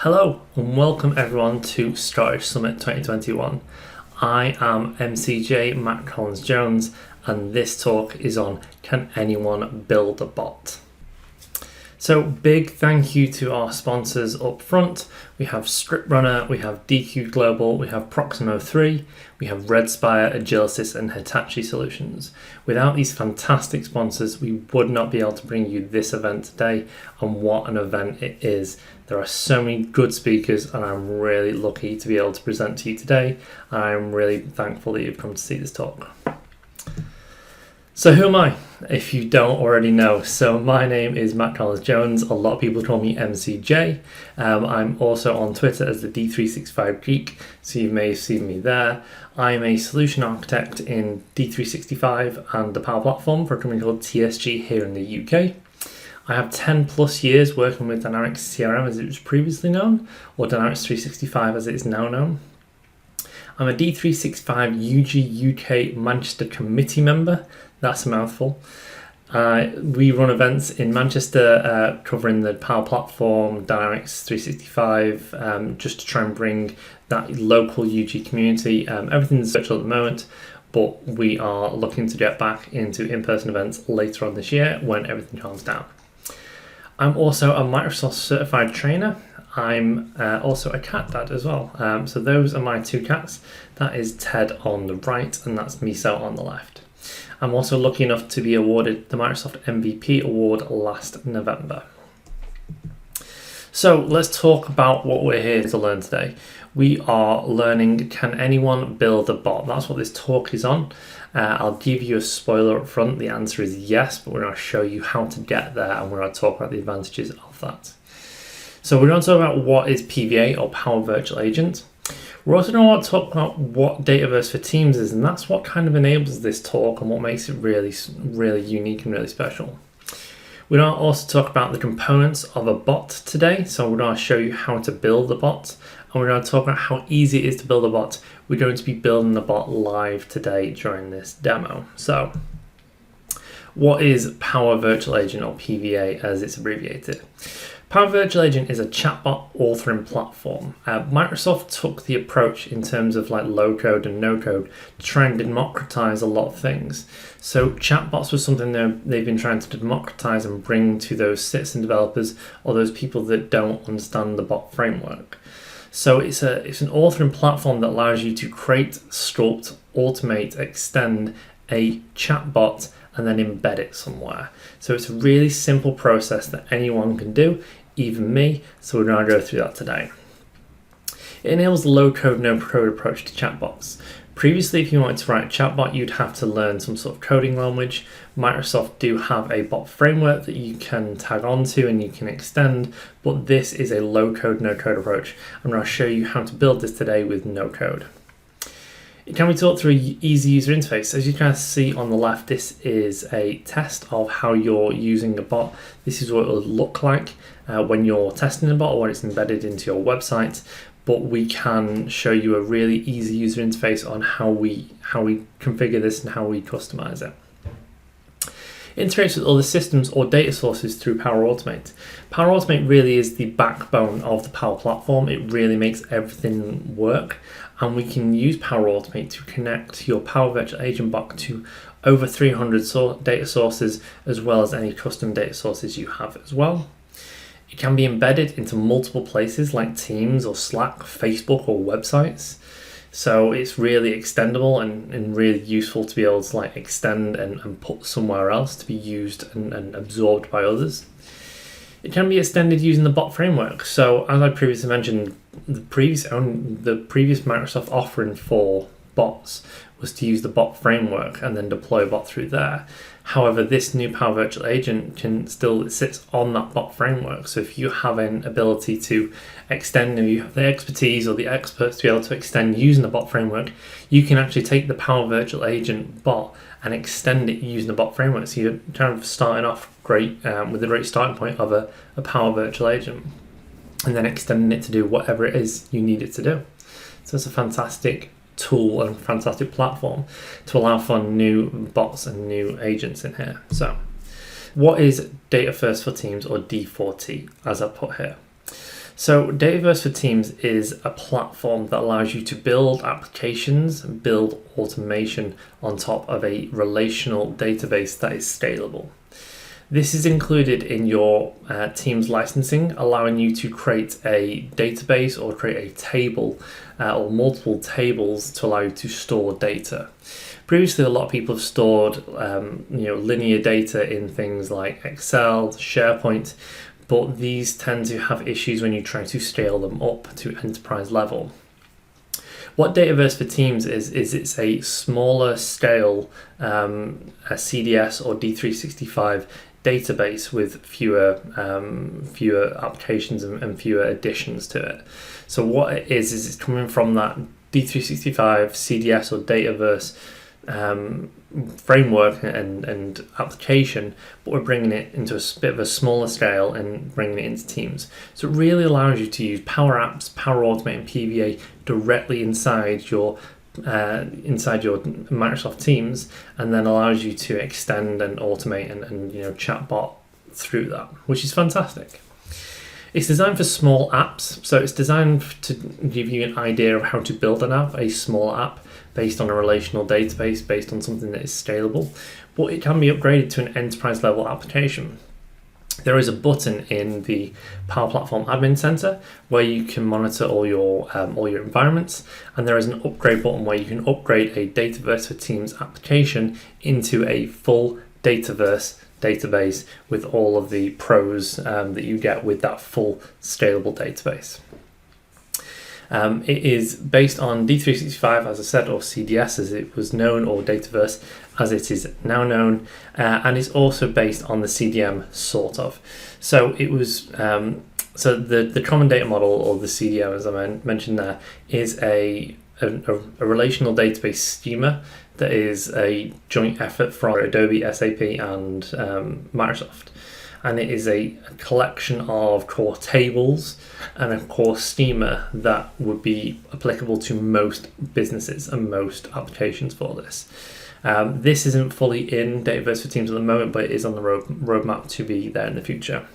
Hello and welcome everyone to Scottish Summit 2021. I am MCJ Matt Collins Jones and this talk is on Can Anyone Build a Bot? So big thank you to our sponsors up front. We have ScriptRunner, we have DQ Global, we have Proximo 3, we have Redspire, Agilysys and Hitachi Solutions. Without these fantastic sponsors, we would not be able to bring you this event today, and what an event it is. There are so many good speakers and I'm really lucky to be able to present to you today. I'm really thankful that you've come to see this talk. So who am I, if you don't already know? So my name is Matt Collins Jones. A lot of people call me MCJ. I'm also on Twitter as the D365 Geek, so you may have seen me there. I'm a solution architect in D365 and the Power Platform for a company called TSG here in the UK. I have 10 plus years working with Dynamics CRM as it was previously known, or Dynamics 365 as it is now known. I'm a D365 UG UK Manchester committee member. That's a mouthful. We run events in Manchester covering the Power Platform, Dynamics 365, just to try and bring that local UG community. Everything's virtual at the moment, but we are looking to get back into in-person events later on this year when everything calms down. I'm also a Microsoft certified trainer. I'm also a cat dad as well. So those are my two cats. That is Ted on the right and that's Miso on the left. I'm also lucky enough to be awarded the Microsoft MVP award last November. So let's talk about what we're here to learn today. We are learning, can anyone build a bot? That's what this talk is on. I'll give you a spoiler up front. The answer is yes, but we're going to show you how to get there and we're going to talk about the advantages of that. So we're going to talk about what is PVA or Power Virtual Agent. We're also going to talk about what Dataverse for Teams is, and that's what kind of enables this talk and what makes it really, really unique and really special. We're going to also talk about the components of a bot today. So we're going to show you how to build a bot, and we're going to talk about how easy it is to build a bot. We're going to be building the bot live today during this demo. So what is Power Virtual Agent, or PVA as it's abbreviated? Power Virtual Agent is a chatbot authoring platform. Microsoft took the approach in terms of like low code and no code to try and democratize a lot of things. So chatbots was something they've been trying to democratize and bring to those citizen developers or those people that don't understand the bot framework. So it's an authoring platform that allows you to create, sculpt, automate, extend a chatbot and then embed it somewhere. So it's a really simple process that anyone can do, even me, so we're going to go through that today. It enables the low-code, no-code approach to chatbots. Previously, if you wanted to write a chatbot, you'd have to learn some sort of coding language. Microsoft do have a bot framework that you can tag onto and you can extend, but this is a low-code, no-code approach. I'm going to show you how to build this today with no code. It can be taught through an easy user interface. As you can see on the left, this is a test of how you're using a bot. This is what it will look like when you're testing a bot or when it's embedded into your website. But we can show you a really easy user interface on how we configure this and how we customize it. It integrates with other systems or data sources through Power Automate. Power Automate really is the backbone of the Power Platform. It really makes everything work. And we can use Power Automate to connect your Power Virtual Agent bot to over 300 data sources, as well as any custom data sources you have as well. It can be embedded into multiple places like Teams or Slack, Facebook or websites. So it's really extendable and really useful to be able to like extend and put somewhere else to be used and absorbed by others. It can be extended using the bot framework. So as I previously mentioned, the previous Microsoft offering for bots was to use the bot framework and then deploy a bot through there. However, this new Power Virtual Agent it sits on that bot framework. So if you have an ability to extend, and you have the expertise or the experts to be able to extend using the bot framework, you can actually take the Power Virtual Agent bot and extend it using the bot framework. So you're kind of starting off great with a great starting point of a Power Virtual Agent, and then extending it to do whatever it is you need it to do. So it's a fantastic tool and fantastic platform to allow for new bots and new agents in here. So what is Dataverse for Teams, or D4T as I put here? So Dataverse for Teams is a platform that allows you to build applications and build automation on top of a relational database that is scalable. This is included in your Teams licensing, allowing you to create a database or create a table or multiple tables to allow you to store data. Previously, a lot of people have stored linear data in things like Excel, SharePoint, but these tend to have issues when you try to scale them up to enterprise level. What Dataverse for Teams is it's a smaller scale a CDS or D365 database with fewer applications and fewer additions to it. So what it is it's coming from that D365 CDS or Dataverse framework and application, but we're bringing it into a bit of a smaller scale and bringing it into Teams. So it really allows you to use Power Apps, Power Automate, and PVA directly inside your Microsoft Teams, and then allows you to extend and automate and chatbot through that, which is fantastic. It's designed for small apps, so it's designed to give you an idea of how to build an app, a small app based on a relational database, based on something that is scalable, but it can be upgraded to an enterprise level application. There is a button in the Power Platform Admin Center where you can monitor all your environments, and there is an upgrade button where you can upgrade a Dataverse for Teams application into a full Dataverse database with all of the pros that you get with that full scalable database. It is based on D365, as I said, or CDS as it was known, or Dataverse as it is now known, and it's also based on the CDM sort of. So it was the common data model, or the CDM as I mentioned there, is a relational database schema that is a joint effort from Adobe, SAP, and Microsoft. And it is a collection of core tables and a core schema that would be applicable to most businesses and most applications for this. This isn't fully in Dataverse for Teams at the moment, but it is on the roadmap to be there in the future.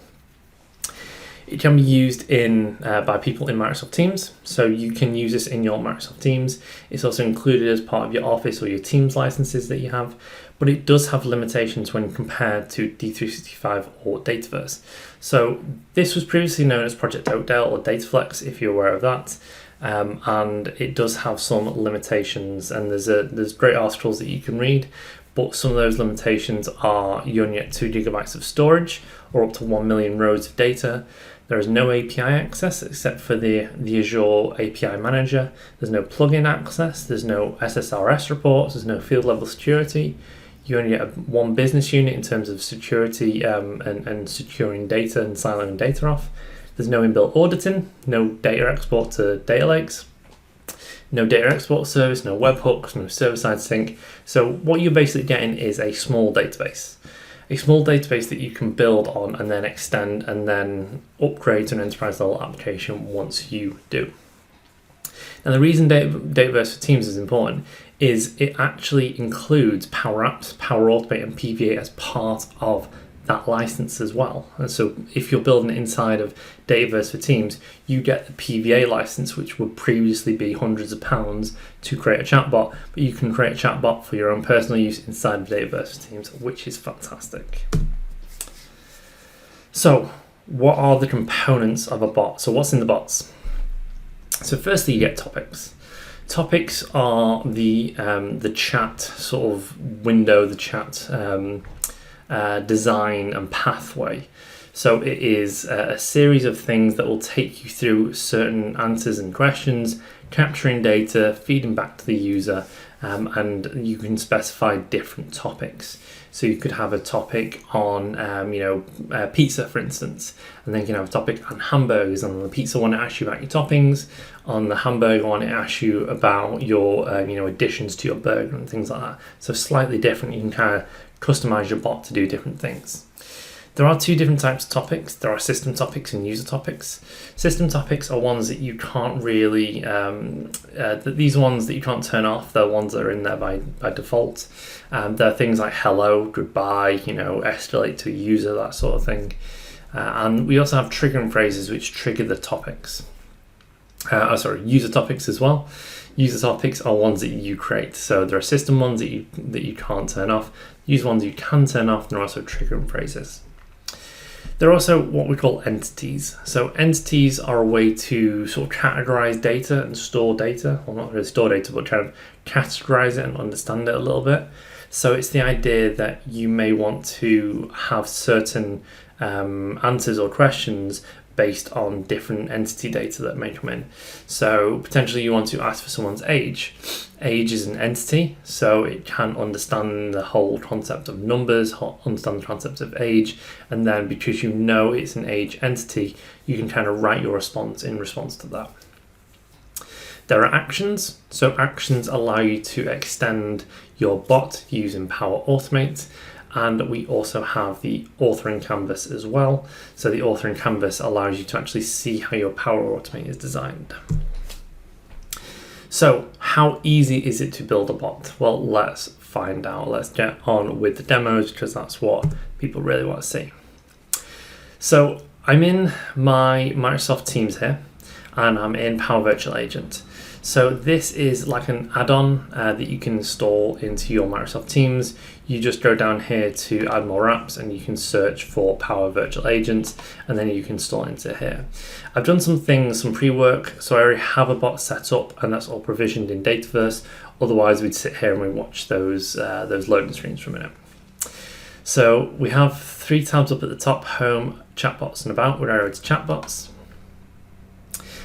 It can be used by people in Microsoft Teams, so you can use this in your Microsoft Teams. It's also included as part of your Office or your Teams licenses that you have, but it does have limitations when compared to D365 or Dataverse. So this was previously known as Project Oakdale or Dataflex, if you're aware of that, and it does have some limitations, and there's great articles that you can read, but some of those limitations are you only get 2 gigabytes of storage or up to 1 million rows of data. There is no API access except for the Azure API Manager. There's no plugin access. There's no SSRS reports. There's no field level security. You only get one business unit in terms of security and securing data and siloing data off. There's no inbuilt auditing, no data export to data lakes, no data export service, no webhooks, no server-side sync. So what you're basically getting is a small database. A small database that you can build on and then extend and then upgrade to an enterprise level application once you do. Now the reason Dataverse for Teams is important is it actually includes Power Apps, Power Automate, and PVA as part of that license as well. And so if you're building it inside of Dataverse for Teams, you get the PVA license, which would previously be hundreds of pounds to create a chatbot, but you can create a chatbot for your own personal use inside of Dataverse for Teams, which is fantastic. So what are the components of a bot? So what's in the bots? So firstly, you get topics. Topics are the chat sort of window, the chat design and pathway. So it is a series of things that will take you through certain answers and questions, capturing data, feeding back to the user, and you can specify different topics. So you could have a topic on pizza, for instance, and then you can have a topic on hamburgers. And on the pizza one, it asks you about your toppings. On the hamburger one, it asks you about your additions to your burger and things like that. So slightly different. You can kind of customize your bot to do different things. There are 2 different types of topics. There are system topics and user topics. System topics are ones that you can't really, these ones that you can't turn off. They're ones that are in there by default. There are things like hello, goodbye, escalate to a user, that sort of thing. And we also have triggering phrases which trigger the topics. User topics as well. User topics are ones that you create. So there are system ones that you can't turn off. User ones you can turn off, and there are also triggering phrases. There are also what we call entities. So entities are a way to sort of categorize data and store data. Well, not really store data, but kind of categorize it and understand it a little bit. So it's the idea that you may want to have certain answers or questions based on different entity data that may come in. So potentially you want to ask for someone's age. Age is an entity, so it can understand the whole concept of numbers, understand the concept of age, and then because you know it's an age entity, you can kind of write your response in response to that. There are actions. So actions allow you to extend your bot using Power Automate. And we also have the authoring canvas as well. So the authoring canvas allows you to actually see how your Power Automate is designed. So how easy is it to build a bot? Well, let's find out. Let's get on with the demos because that's what people really want to see. So I'm in my Microsoft Teams here and I'm in Power Virtual Agent. So this is like an add-on that you can install into your Microsoft Teams. You just go down here to add more apps and you can search for Power Virtual Agent and then you can install into here. I've done some pre-work, so I already have a bot set up and that's all provisioned in Dataverse. Otherwise we'd sit here and we watch those loading screens for a minute. So we have 3 tabs up at the top: Home, Chatbots and About. We're over to Chatbots.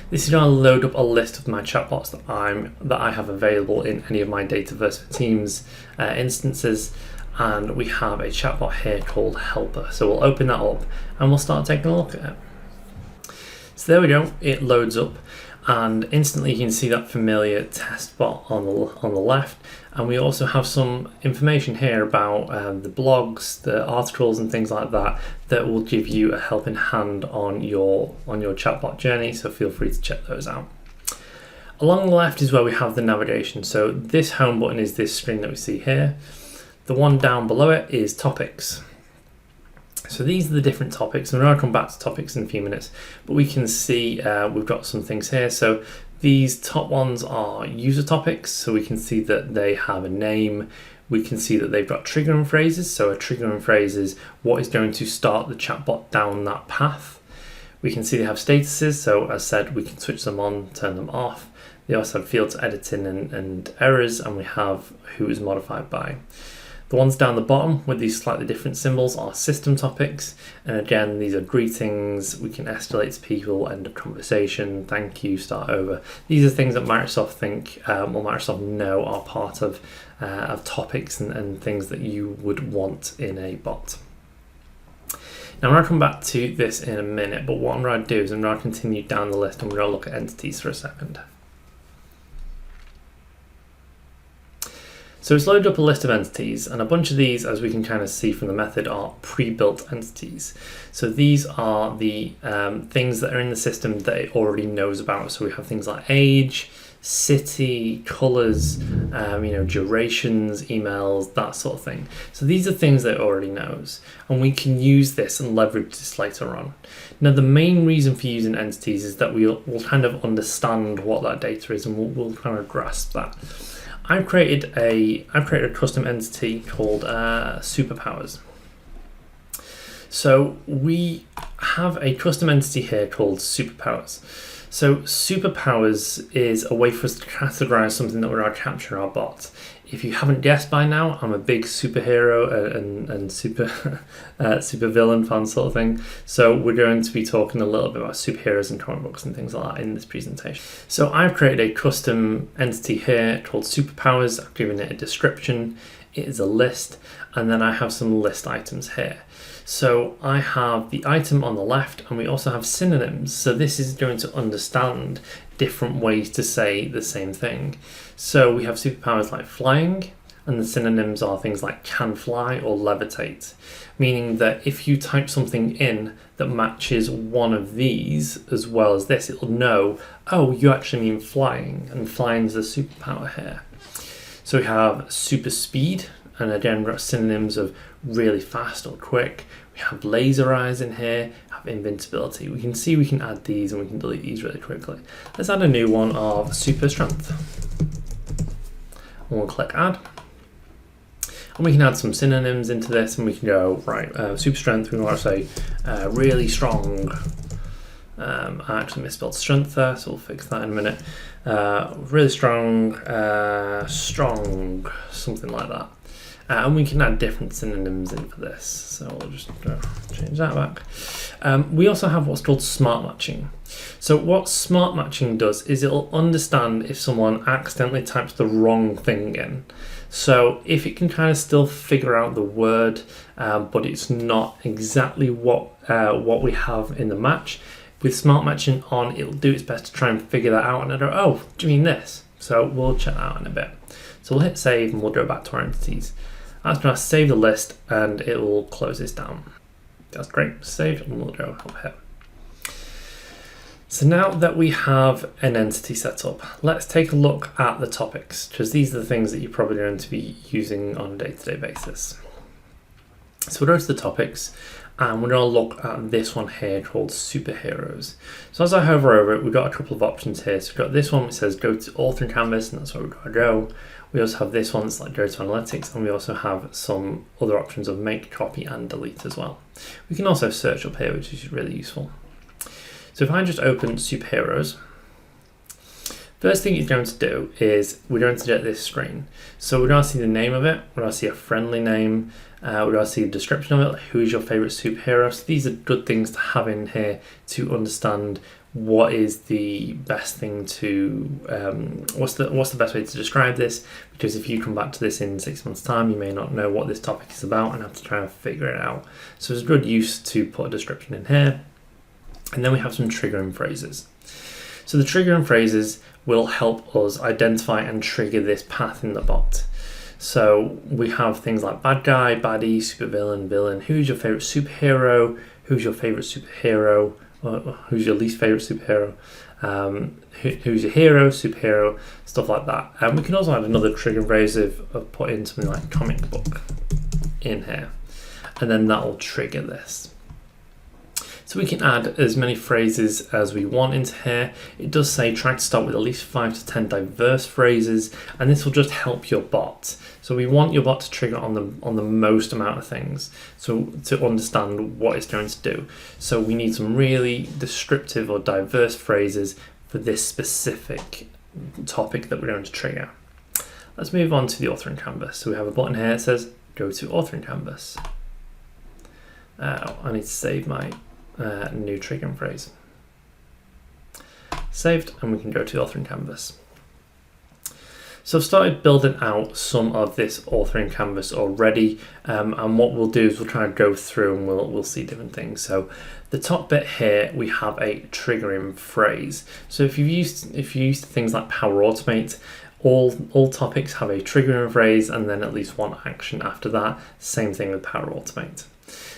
This is going to load up a list of my chatbots that I have available in any of my Dataverse for Teams instances, and we have a chatbot here called Helper. So we'll open that up and we'll start taking a look at it. So there we go, it loads up, and instantly you can see that familiar test bot on the left, and we also have some information here about the blogs, the articles and things like that will give you a helping hand on your chatbot journey, so feel free to check those out. Along the left is where we have the navigation. So this home button is this screen that we see here. The one down below it is topics. So these are the different topics, and we're going to come back to topics in a few minutes, but we can see we've got some things here. So these top ones are user topics, so we can see that they have a name. We can see that they've got triggering phrases. So a triggering phrase is what is going to start the chatbot down that path. We can see they have statuses, so as said, we can switch them on, turn them off. They also have fields editing and errors, and we have who is modified by. The ones down the bottom with these slightly different symbols are system topics. And again, these are greetings. We can escalate to people, end of conversation, thank you, start over. These are things that Microsoft Microsoft know are part of topics and things that you would want in a bot. Now I'm going to come back to this in a minute, but what I'm going to do is I'm going to continue down the list and we're going to look at entities for a second. So it's loaded up a list of entities, and a bunch of these, as we can kind of see from the method, are pre-built entities. So these are the things that are in the system that it already knows about. So we have things like age, city, colors, durations, emails, that sort of thing. So these are things that it already knows, and we can use this and leverage this later on. Now the main reason for using entities is that we'll kind of understand what that data is, and we'll kind of grasp that. I've created a custom entity called Superpowers. So we have a custom entity here called Superpowers. So Superpowers is a way for us to categorize something that we're going to capture in our bot. If you haven't guessed by now, I'm a big superhero and super villain fan sort of thing. So we're going to be talking a little bit about superheroes and comic books and things like that in this presentation. So I've created a custom entity here called Superpowers. I've given it a description. It is a list, and then I have some list items here. So I have the item on the left, and we also have synonyms. So this is going to understand different ways to say the same thing. So we have superpowers like flying, and the synonyms are things like can fly or levitate, meaning that if you type something in that matches one of these as well as this, it'll know, oh, you actually mean flying, and flying is a superpower here. So we have super speed, and again we've got synonyms of really fast or quick. We have laser eyes in here, have have invincibility. We can see we can add these and we can delete these really quickly. Let's add a new one of super strength. And we'll click add. And we can add some synonyms into this, and we can go, right, super strength, we want to say really strong. I actually misspelled strength there, so we'll fix that in a minute. Really strong, strong, something like that. And we can add different synonyms in for this. So we'll just change that back. We also have what's called smart matching. So what smart matching does is it'll understand if someone accidentally types the wrong thing in. So if it can kind of still figure out the word, but it's not exactly what we have in the match, with smart matching on, it'll do its best to try and figure that out. And it'll go, oh, do you mean this? So we'll check that out in a bit. So we'll hit save and we'll go back to our entities. That's going to save the list and it will close this down. That's great. Saved, and we'll go up here. So now that we have an entity set up, let's take a look at the topics, because these are the things that you're probably going to be using on a day-to-day basis. So we'll go to the topics and we're going to look at this one here called superheroes. So as I hover over it, we've got a couple of options here. So we've got this one which says go to author and canvas, and that's where we've got to go. We also have this one that's like go to analytics, and we also have some other options of make, copy and delete as well. We can also search up here, which is really useful. So if I just open superheroes, first thing it's going to do is we're going to get this screen. So we're going to see the name of it, we're going to see a friendly name, we're going to see the description of it, like who's your favorite superhero. So these are good things to have in here to understand what is the best thing to, what's the best way to describe this, because if you come back to this in 6 months' time, you may not know what this topic is about and have to try and figure it out. So it's a good use to put a description in here. And then we have some triggering phrases. So the triggering phrases will help us identify and trigger this path in the bot. So we have things like bad guy, baddie, supervillain, villain, who's your favorite superhero, who's your favorite superhero, who's your least favorite superhero, who's your hero, superhero, stuff like that. And we can also add another triggering phrase of putting something like comic book in here, and then that will trigger this. So we can add as many phrases as we want into here. It does say try to start with at least 5 to 10 diverse phrases, and this will just help your bot. So we want your bot to trigger on the most amount of things, so to understand what it's going to do. So we need some really descriptive or diverse phrases for this specific topic that we're going to trigger. Let's move on to the authoring canvas. So we have a button here that says go to authoring canvas. I need to save my new triggering phrase. Saved, and we can go to the authoring canvas. So I've started building out some of this authoring canvas already, and what we'll do is we'll try and go through and we'll see different things. So the top bit here, we have a triggering phrase. So if you're used to things like Power Automate, all topics have a triggering phrase and then at least one action after that. Same thing with Power Automate.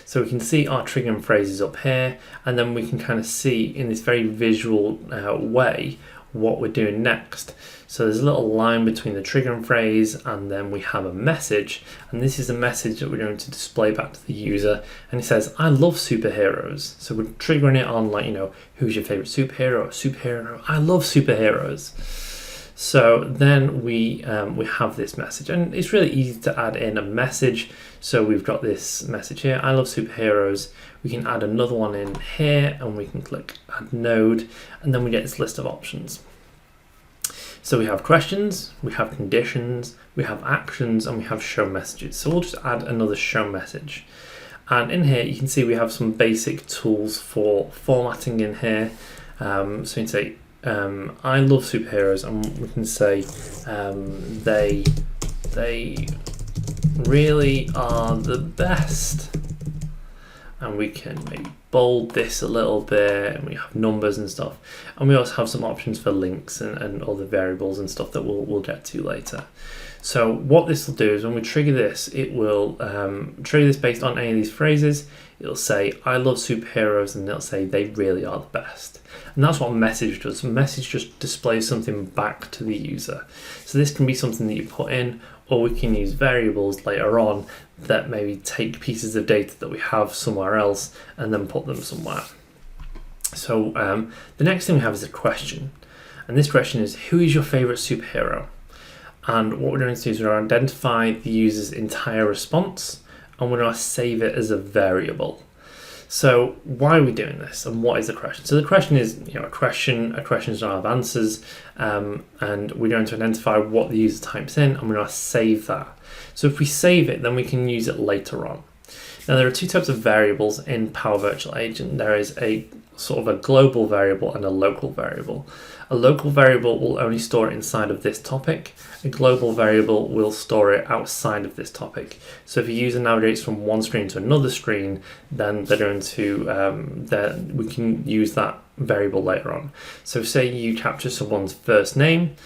So we can see our triggering phrases up here, and then we can kind of see in this very visual way what we're doing next. So there's a little line between the triggering phrase and then we have a message, and this is a message that we're going to display back to the user, and it says I love superheroes. So we're triggering it on, like, who's your favorite superhero or superhero. I love superheroes. So then we have this message, and it's really easy to add in a message. So we've got this message here, I love superheroes. We can add another one in here, and we can click add node, and then we get this list of options. So we have questions, we have conditions, we have actions, and we have show messages. So we'll just add another show message. And in here, you can see we have some basic tools for formatting in here. So you can say, I love superheroes, and we can say they really are the best, and we can maybe bold this a little bit, and we have numbers and stuff, and we also have some options for links and other variables and stuff that we'll get to later. So what this will do is when we trigger this, it will trigger this based on any of these phrases. It'll say I love superheroes, and it'll say they really are the best. And that's what message does. Message just displays something back to the user. So this can be something that you put in, or we can use variables later on that maybe take pieces of data that we have somewhere else and then put them somewhere. So the next thing we have is a question. And this question is, who is your favorite superhero? And what we're going to do is we're going to identify the user's entire response, and we're going to save it as a variable. So why are we doing this, and what is the question? So the question is, a question. A question does not have answers, and we're going to identify what the user types in, and we're going to save that. So if we save it, then we can use it later on. Now there are two types of variables in Power Virtual Agent. There is a sort of a global variable and a local variable. A local variable will only store it inside of this topic. A global variable will store it outside of this topic. So if a user navigates from one screen to another screen, then they're going to we can use that variable later on. So say you capture someone's first name,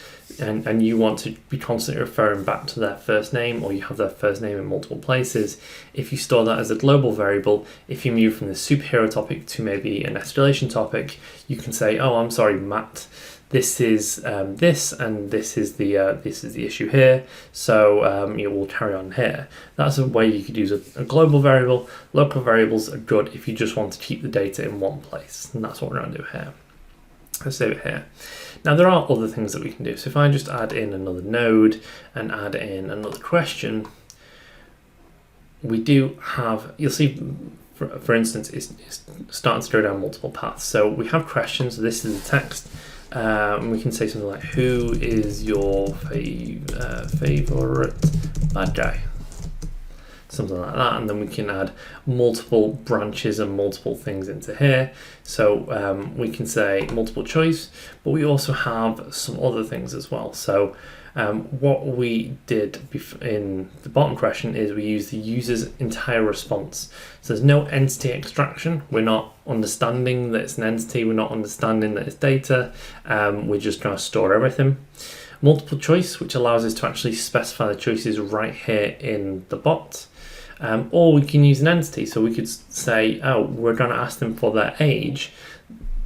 and you want to be constantly referring back to their first name, or you have their first name in multiple places. If you store that as a global variable, if you move from the superhero topic to maybe an escalation topic, you can say, oh, I'm sorry, Matt, this is this, and this is the issue here. So we'll carry on here. That's a way you could use a global variable. Local variables are good if you just want to keep the data in one place, and that's what we're going to do here. Let's save it here. Now there are other things that we can do. So if I just add in another node and add in another question, we do have, you'll see, for instance, it's starting to go down multiple paths. So we have questions. So this is the text. And we can say something like, who is your favorite bad guy? Something like that, and then we can add multiple branches and multiple things into here. So we can say multiple choice, but we also have some other things as well. So what we did in the bottom question is we use the user's entire response. So there's no entity extraction. We're not understanding that it's an entity. We're not understanding that it's data. We're just trying to store everything. Multiple choice, which allows us to actually specify the choices right here in the bot. Or we can use an entity. So we could say, oh, we're going to ask them for their age.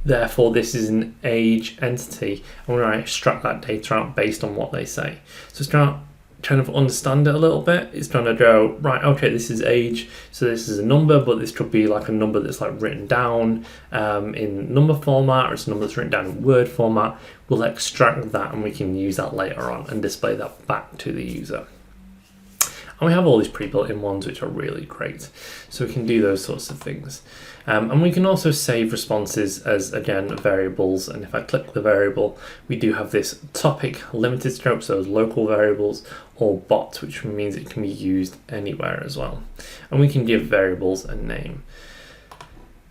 Therefore, this is an age entity, and we're going to extract that data out based on what they say. So it's going to kind of understand it a little bit. It's going to go, right, okay, this is age, so this is a number, but this could be like a number that's like written down in number format, or it's a number that's written down in word format. We'll extract that, and we can use that later on and display that back to the user. And we have all these pre-built-in ones, which are really great. So we can do those sorts of things. And we can also save responses as, again, variables. And if I click the variable, we do have this topic limited scope, so those local variables, or bot, which means it can be used anywhere as well. And we can give variables a name.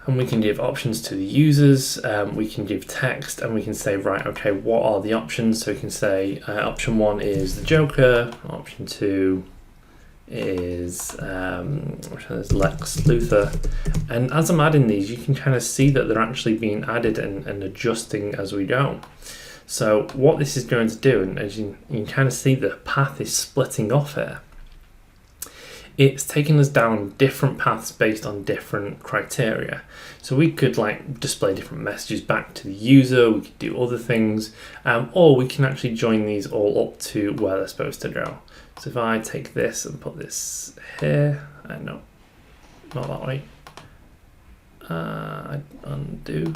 And we can give options to the users, we can give text, and we can say, right, okay, what are the options? So we can say option 1 is the Joker, option 2 is Lex Luthor. And as I'm adding these, you can kind of see that they're actually being added and adjusting as we go. So what this is going to do, and as you can kind of see, the path is splitting off here. It's taking us down different paths based on different criteria. So we could like display different messages back to the user, we could do other things, or we can actually join these all up to where they're supposed to go. So if I take this and put this here, no, not that way. I undo.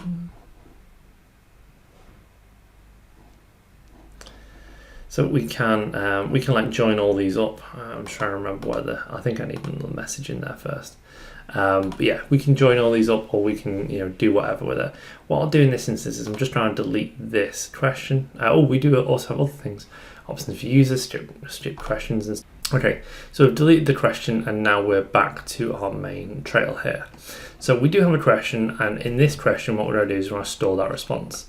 So we can like join all these up. I'm trying to remember whether, I think I need another message in there first. But yeah, we can join all these up, or we can do whatever with it. What I'll do in this instance is I'm just trying to delete this question. We do also have other things. Options for users, strip questions, and okay. So we've deleted the question, and now we're back to our main trail here. So we do have a question, and in this question, what we're going to do is we're going to store that response.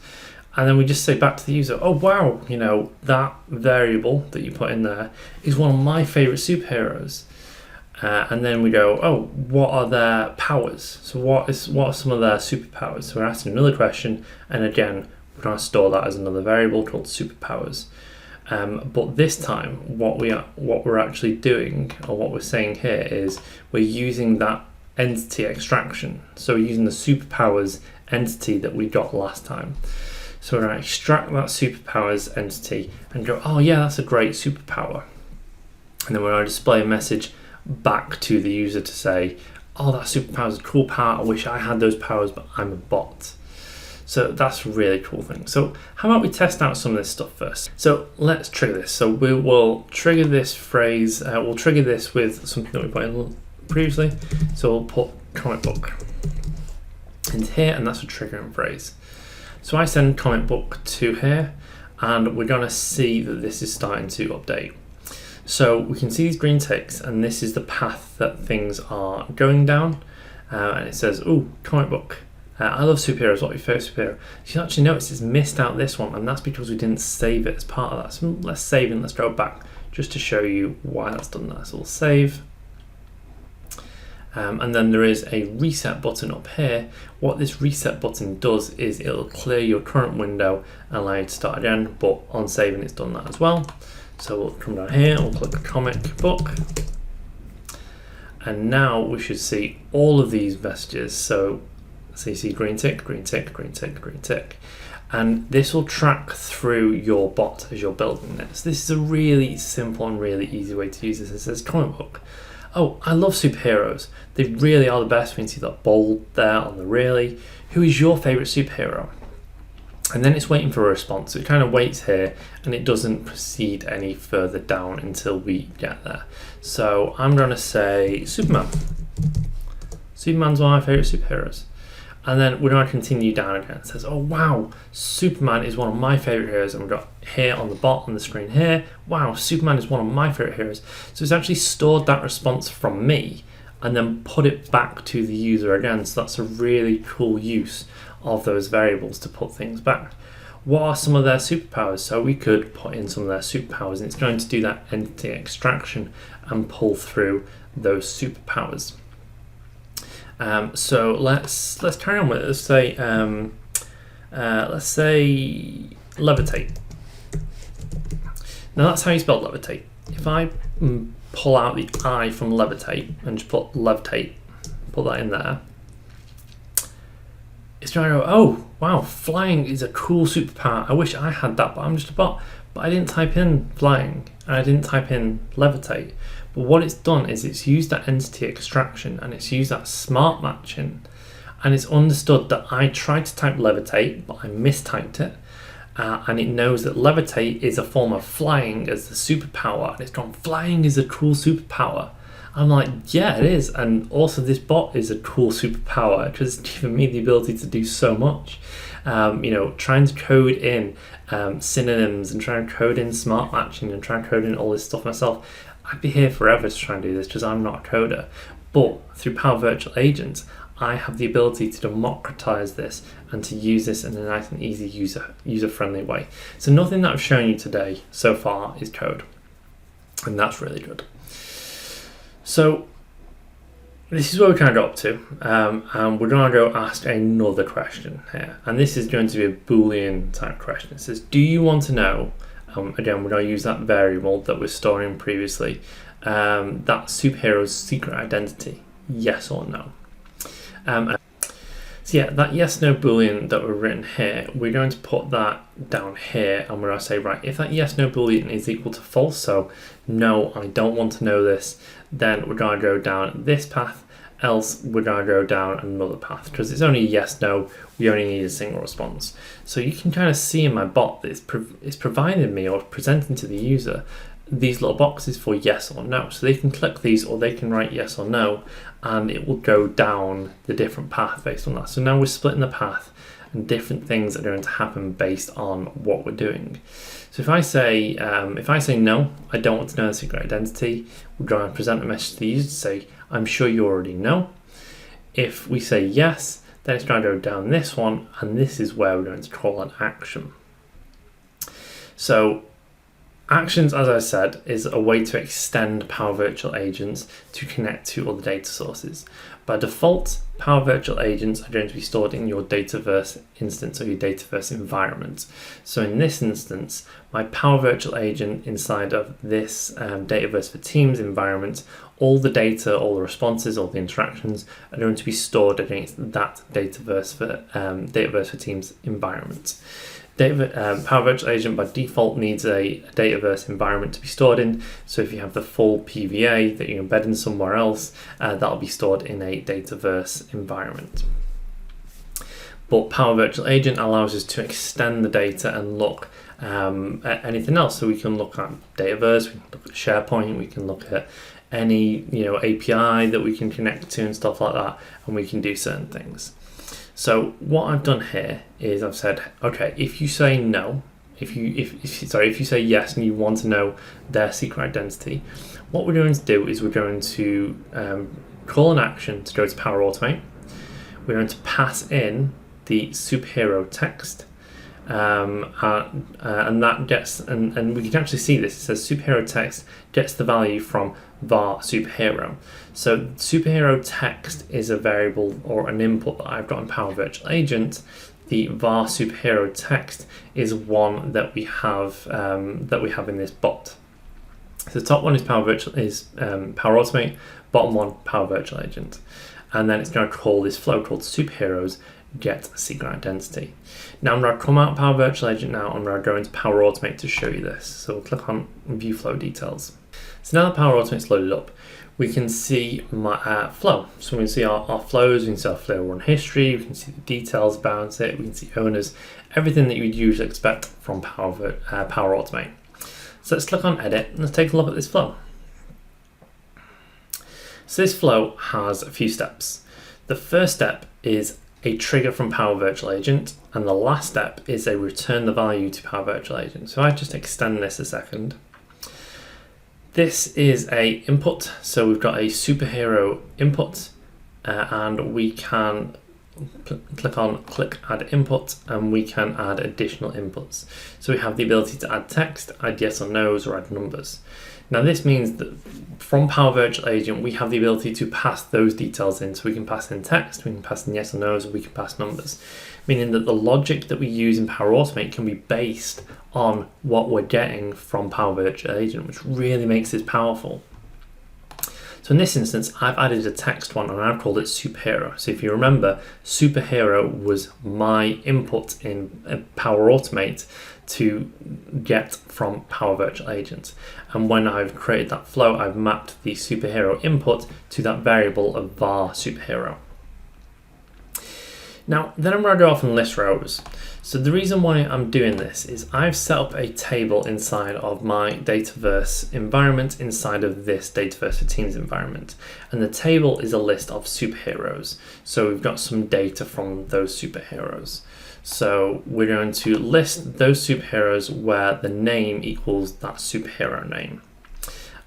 And then we just say back to the user, oh wow, that variable that you put in there is one of my favorite superheroes. And then we go, oh, what are their powers? So what are some of their superpowers? So we're asking another question, and again, we're going to store that as another variable called superpowers. But this time, what we're actually doing, or what we're saying here, is we're using that entity extraction. So we're using the superpowers entity that we got last time. So we're going to extract that superpowers entity and go, oh yeah, that's a great superpower. And then we're going to display a message back to the user to say, oh, that superpower is a cool power. I wish I had those powers, but I'm a bot. So that's a really cool thing. So how about we test out some of this stuff first? So let's trigger this. So we will trigger this phrase, we'll trigger this with something that we put in previously. So we'll put comic book into here, and that's a triggering phrase. So I send comic book to here, and we're gonna see that this is starting to update. So we can see these green ticks, and this is the path that things are going down. And it says, "Ooh, comic book. I love superheroes. What your favorite superhero?" You actually notice it's missed out this one, and that's because we didn't save it as part of that. So let's save and let's go back just to show you why that's done that. So we'll save. And then there is a reset button up here. What this reset button does is it'll clear your current window and allow you to start again, but on saving it's done that as well. So we'll come down here, we'll click comic book. And now we should see all of these messages. So you see green tick, green tick, green tick, green tick. And this will track through your bot as you're building this. This is a really simple and really easy way to use this. It says comic book. Oh, I love superheroes. They really are the best. We can see that bold there on the really. Who is your favorite superhero? And then it's waiting for a response. So it kind of waits here and it doesn't proceed any further down until we get there. So I'm going to say Superman. Superman's one of my favorite superheroes. And then we're going to continue down again. It says, oh wow, Superman is one of my favorite heroes. And we've got here on the bottom of the screen here, wow, Superman is one of my favorite heroes. So it's actually stored that response from me and then put it back to the user again. So that's a really cool use of those variables to put things back. What are some of their superpowers? So we could put in some of their superpowers, and it's going to do that entity extraction and pull through those superpowers. So let's carry on with it. Let's say levitate. Now that's how you spell levitate. If I pull out the I from levitate and just put levitate, put that in there, it's trying to go, oh wow, flying is a cool superpower. I wish I had that, but I'm just a bot. But I didn't type in flying and I didn't type in levitate. But what it's done is it's used that entity extraction and it's used that smart matching, and it's understood that I tried to type levitate, but I mistyped it. And it knows that levitate is a form of flying as the superpower. And it's gone, flying is a cool superpower. I'm like, yeah, it is. And also this bot is a cool superpower because it's given me the ability to do so much. Trying to code in synonyms and trying to code in smart matching and trying to code in all this stuff myself. I'd be here forever to try and do this because I'm not a coder. But through Power Virtual Agents, I have the ability to democratize this and to use this in a nice and easy user-friendly way. So nothing that I've shown you today so far is code. And that's really good. So this is where we kind of got up to, and we're going to go ask another question here, and this is going to be a Boolean type question. It says, do you want to know, again we're going to use that variable that we're storing previously, that superhero's secret identity, yes or no? So yeah, that yes no Boolean that we've written here, we're going to put that down here, and we're going to say, right, if that yes no Boolean is equal to false, so no, I don't want to know this, then we're going to go down this path, else we're going to go down another path, because it's only yes no, we only need a single response. So you can kind of see in my bot that it's providing me or presenting to the user these little boxes for yes or no. So they can click these or they can write yes or no, and it will go down the different path based on that. So now we're splitting the path and different things are going to happen based on what we're doing. So if I say no, I don't want to know the secret identity, we're going to present a message to the user to say, I'm sure you already know. If we say yes, then it's going to go down this one, and this is where we're going to call an action. So actions, as I said, is a way to extend Power Virtual Agents to connect to other data sources. By default, Power Virtual Agents are going to be stored in your Dataverse instance or your Dataverse environment. So in this instance, my Power Virtual Agent inside of this Dataverse for Teams environment, all the data, all the responses, all the interactions are going to be stored against that Dataverse for Teams environment. Power Virtual Agent by default needs a Dataverse environment to be stored in. So if you have the full PVA that you embed in somewhere else, that'll be stored in a Dataverse environment. But Power Virtual Agent allows us to extend the data and look at anything else. So we can look at Dataverse, we can look at SharePoint, we can look at any API that we can connect to and stuff like that, and we can do certain things. So what I've done here is I've said, okay, if you say no, if you say yes and you want to know their secret identity, what we're going to do is we're going to call an action to go to Power Automate. We're going to pass in the superhero text, and that gets, and we can actually see this. It says superhero text gets the value from var superhero. So superhero text is a variable or an input that I've got in Power Virtual Agent. The var superhero text is one that we have in this bot. So the top one is Power Automate, bottom one Power Virtual Agent, and then it's going to call this flow called superheroes get secret identity. Now I'm going to come out of Power Virtual Agent now, and I'm going to go into Power Automate to show you this. So we'll click on View Flow Details. So now the Power Automate's loaded up, we can see my flow. So we can see our flows, we can see our flow run history, we can see the details about it, we can see owners, everything that you would usually expect from Power Automate. So let's click on Edit and let's take a look at this flow. So this flow has a few steps. The first step is a trigger from Power Virtual Agent, and the last step is a return the value to Power Virtual Agent. So I just extend this a second. This is a input, so we've got a superhero input, and we can click add input, and we can add additional inputs. So we have the ability to add text, add yes or no's, or add numbers. Now this means that from Power Virtual Agent we have the ability to pass those details in. So we can pass in text, we can pass in yes or no's, or we can pass numbers, meaning that the logic that we use in Power Automate can be based on what we're getting from Power Virtual Agent, which really makes it powerful. So in this instance, I've added a text one and I've called it superhero. So if you remember, superhero was my input in Power Automate to get from Power Virtual Agent. And when I've created that flow, I've mapped the superhero input to that variable of var superhero. Now, then I'm going to go off and list rows. So the reason why I'm doing this is I've set up a table inside of my Dataverse environment inside of this Dataverse for Teams environment. And the table is a list of superheroes. So we've got some data from those superheroes. So we're going to list those superheroes where the name equals that superhero name.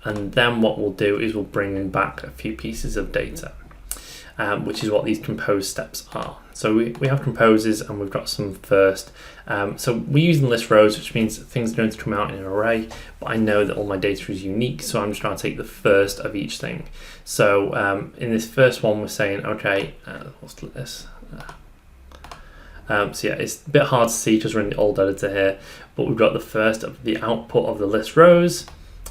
And then what we'll do is we'll bring in back a few pieces of data, which is what these compose steps are. So we have composes and we've got some first. So we're using list rows, which means things are going to come out in an array, but I know that all my data is unique, so I'm just trying to take the first of each thing. So in this first one, we're saying, okay, we'll split this. So yeah, it's a bit hard to see because we're in the old editor here, but we've got the first of the output of the list rows,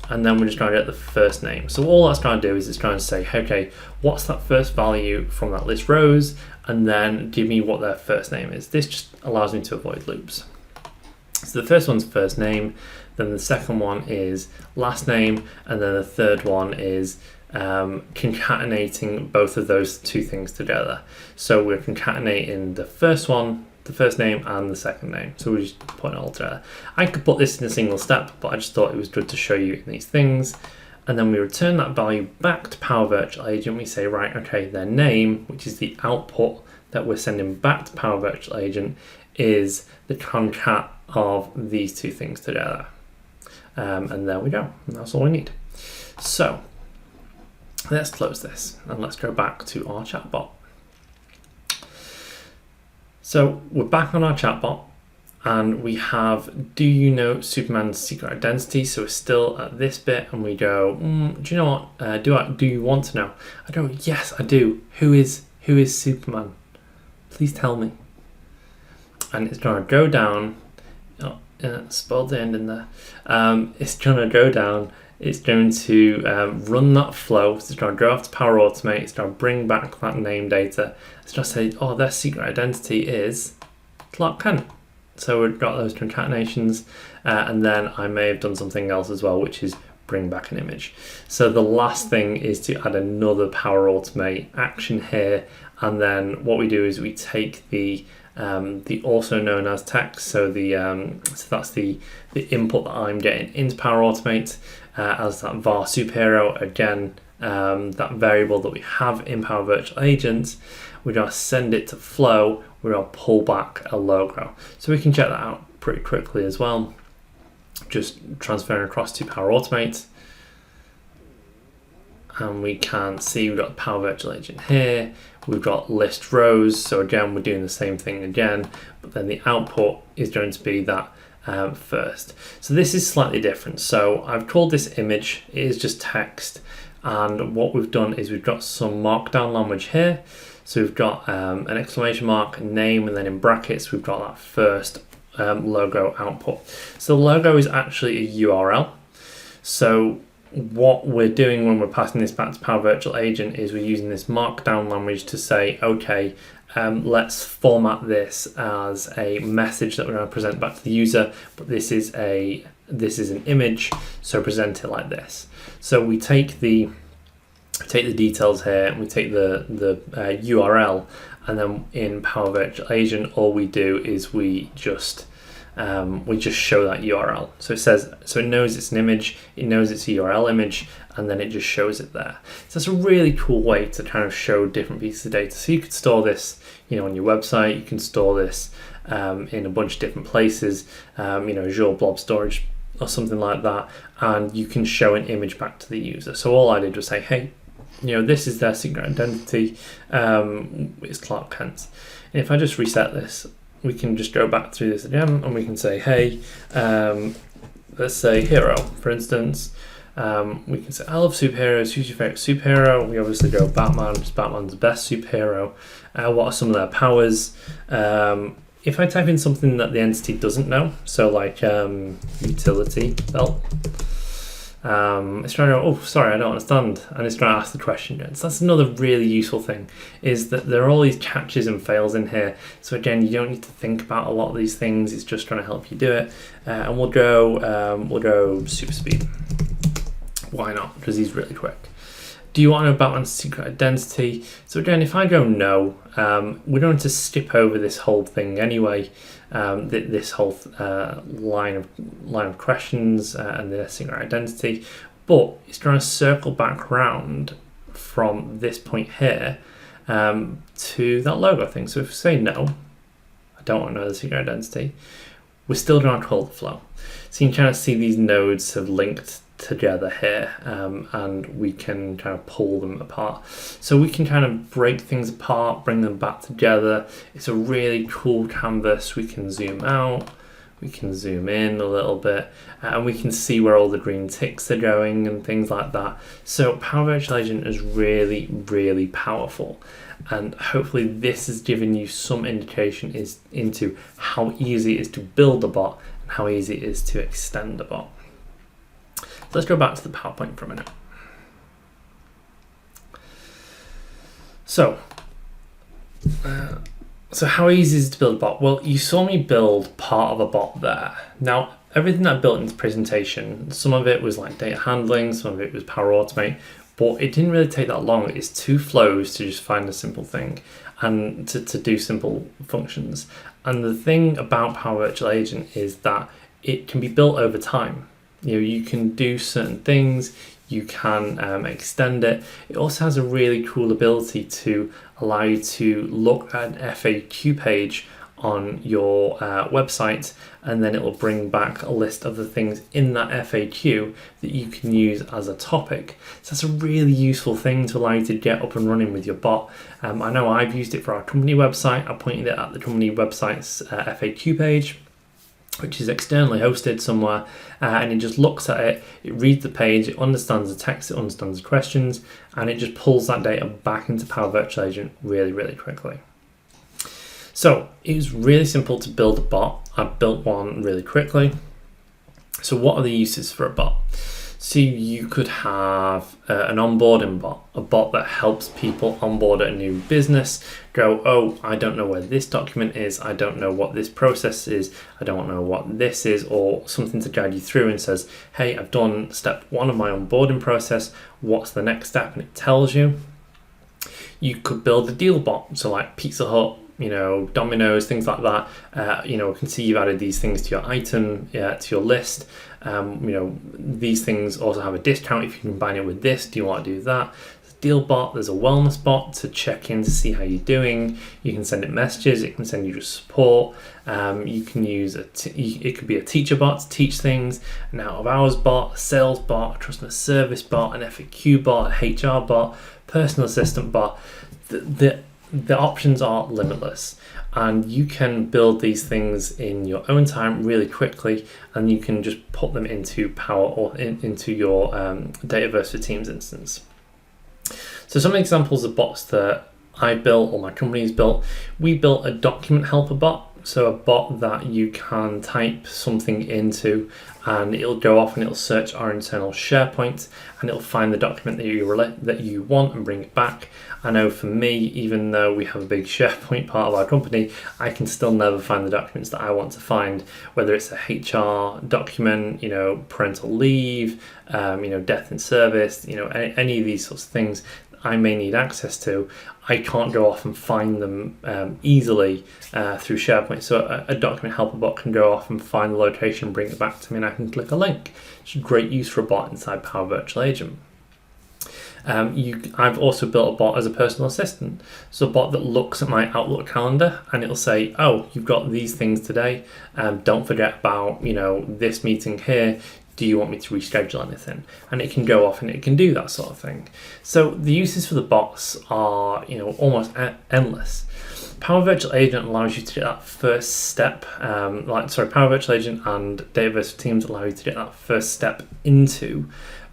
and then we're just trying to get the first name. So all that's trying to do is it's trying to say, okay, what's that first value from that list rows, and then give me what their first name is. This just allows me to avoid loops. So the first one's first name, then the second one is last name, and then the third one is concatenating both of those two things together. So we're concatenating the first one, the first name, and the second name. So we just put it all together. I could put this in a single step, but I just thought it was good to show you in these things. And then we return that value back to Power Virtual Agent. We say, right, okay, their name, which is the output that we're sending back to Power Virtual Agent, is the concat of these two things together. And there we go. And that's all we need. So let's close this and let's go back to our chatbot. So we're back on our chatbot and we have, do you know Superman's secret identity? So we're still at this bit and we go, do you know what? Do you want to know? I go, yes, I do. Who is Superman? Please tell me. And it's going to go down. Oh, spoiled the end in there. It's going to go down. It's going to run that flow. It's going to go off to Power Automate. It's going to bring back that name data. It's going to say, oh, their secret identity is Clark Kent. So we've got those concatenations. And then I may have done something else as well, which is bring back an image. So the last thing is to add another Power Automate action here. And then what we do is we take the the also known as text. So so that's the input that I'm getting into Power Automate as that var superhero. Again, that variable that we have in Power Virtual Agent, we're going to send it to flow. We're going to pull back a logo. So we can check that out pretty quickly as well. Just transferring across to Power Automate. And we can see we've got the Power Virtual Agent here. We've got list rows. So again, we're doing the same thing again, but then the output is going to be that first. So this is slightly different. So I've called this image. It is just text. And what we've done is we've got some markdown language here. So we've got an exclamation mark, a name, and then in brackets, we've got that first logo output. So the logo is actually a URL. So what we're doing when we're passing this back to Power Virtual Agent is we're using this markdown language to say, okay, let's format this as a message that we're going to present back to the user, but this is an image, so present it like this. So we take the details here, and we take the URL, and then in Power Virtual Agent, all we do is we just show that URL. So it knows it's an image, it knows it's a URL image, and then it just shows it there. So that's a really cool way to kind of show different pieces of data. So you could store this, on your website. You can store this in a bunch of different places, Azure Blob Storage or something like that, and you can show an image back to the user. So all I did was say, hey, this is their secret identity. It's Clark Kent. And if I just reset this, we can just go back through this again, and we can say, hey, let's say hero, for instance. We can say, I love superheroes. Who's your favorite superhero? We obviously go Batman, because Batman's the best superhero. What are some of their powers? If I type in something that the entity doesn't know, so like utility belt, it's trying to go, oh, sorry, I don't understand. And it's trying to ask the question again. So that's another really useful thing, is that there are all these catches and fails in here. So again, you don't need to think about a lot of these things. It's just trying to help you do it. And we'll go super speed. Why not? Because he's really quick. Do you want to know Batman's secret identity? So again, if I go no, we're going to skip over this whole thing anyway. This whole line of questions and their secret identity, but it's trying to circle back around from this point here to that logo thing. So if we say no, I don't want to know the secret identity, we're still going to call the flow. So you can kind of see these nodes have linked together here, and we can kind of pull them apart. So we can kind of break things apart, bring them back together. It's a really cool canvas. We can zoom out, we can zoom in a little bit, and we can see where all the green ticks are going and things like that. So Power Virtual Agent is really, really powerful. And hopefully this has given you some indication into how easy it is to build a bot and how easy it is to extend a bot. So let's go back to the PowerPoint for a minute. So how easy is it to build a bot? Well, you saw me build part of a bot there. Now, everything that I built in this presentation, some of it was like data handling, some of it was Power Automate, but it didn't really take that long. It's 2 flows to just find a simple thing and to do simple functions. And the thing about Power Virtual Agent is that it can be built over time. You can do certain things, you can extend it. It also has a really cool ability to allow you to look at an FAQ page on your website, and then it will bring back a list of the things in that FAQ that you can use as a topic. So that's a really useful thing to allow you to get up and running with your bot. I know I've used it for our company website. I pointed it at the company website's FAQ page, which is externally hosted somewhere, and it just looks at it, it reads the page, it understands the text, it understands the questions, and it just pulls that data back into Power Virtual Agent really, really quickly. So it was really simple to build a bot. I built one really quickly. So what are the uses for a bot? So you could have an onboarding bot, a bot that helps people onboard a new business, go, oh, I don't know where this document is, I don't know what this process is, I don't know what this is, or something to guide you through and says, hey, I've done step 1 of my onboarding process, what's the next step? And it tells you. You could build a deal bot, so like Pizza Hut, Domino's, things like that. I can see you've added these things to your item, to your list. These things also have a discount if you combine it with this. Do you want to do that? Deal bot, there's a wellness bot to check in to see how you're doing. You can send it messages, it can send you just support. You can use it could be a teacher bot to teach things, an out of hours bot, a sales bot, a customer service bot, an FAQ bot, a HR bot, personal assistant bot. The options are limitless, and you can build these things in your own time really quickly, and you can just put them into Power or into your Dataverse for Teams instance. So some examples of bots that I built or my company's built. We built a document helper bot, so a bot that you can type something into and it'll go off and it'll search our internal SharePoint and it'll find the document that you want and bring it back. I know for me, even though we have a big SharePoint part of our company, I can still never find the documents that I want to find, whether it's a HR document, parental leave, death in service, any of these sorts of things I may need access to. I can't go off and find them easily through SharePoint. So a document helper bot can go off and find the location, bring it back to me, and I can click a link. It's a great use for a bot inside Power Virtual Agent. I've also built a bot as a personal assistant. So a bot that looks at my Outlook calendar and it'll say, oh, you've got these things today. Don't forget about, this meeting here. Do you want me to reschedule anything? And it can go off and it can do that sort of thing. So the uses for the bots are, almost endless. Power Virtual Agent allows you to get that first step. Power Virtual Agent and Dataverse for Teams allow you to get that first step into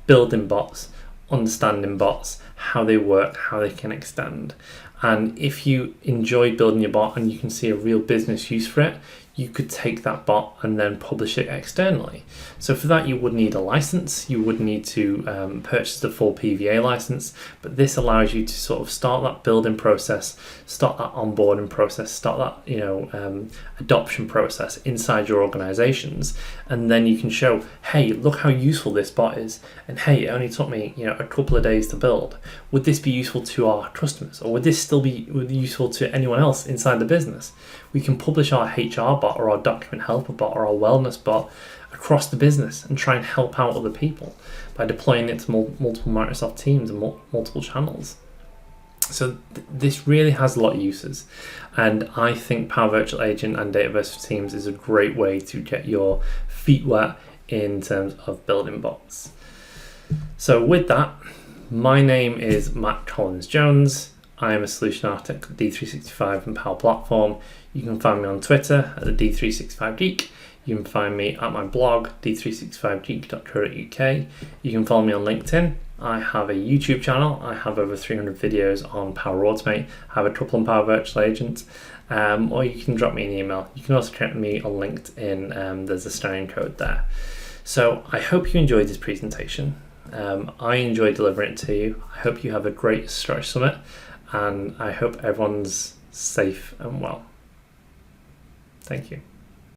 building bots, understanding bots, how they work, how they can extend. And if you enjoy building your bot and you can see a real business use for it, you could take that bot and then publish it externally. So for that, you would need a license. You would need to purchase the full PVA license, but this allows you to sort of start that building process, start that onboarding process, start that adoption process inside your organizations, and then you can show, hey, look how useful this bot is, and hey, it only took me a couple of days to build. Would this be useful to our customers, or would this still be useful to anyone else inside the business? We can publish our HR bot or our document helper bot or our wellness bot across the business and try and help out other people by deploying it to multiple Microsoft Teams and multiple channels. So this really has a lot of uses, and I think Power Virtual Agent and Dataverse for Teams is a great way to get your feet wet in terms of building bots. So with that, my name is Matt Collins-Jones. I am a solution architect at D365 and Power Platform. You can find me on Twitter at the D365Geek. You can find me at my blog, d365geek.co.uk. You can follow me on LinkedIn. I have a YouTube channel. I have over 300 videos on Power Automate. I have a couple on Power Virtual Agent. Or you can drop me an email. You can also connect me on LinkedIn. There's a steering code there. So I hope you enjoyed this presentation. I enjoyed delivering it to you. I hope you have a great Stretch Summit, and I hope everyone's safe and well. Thank you.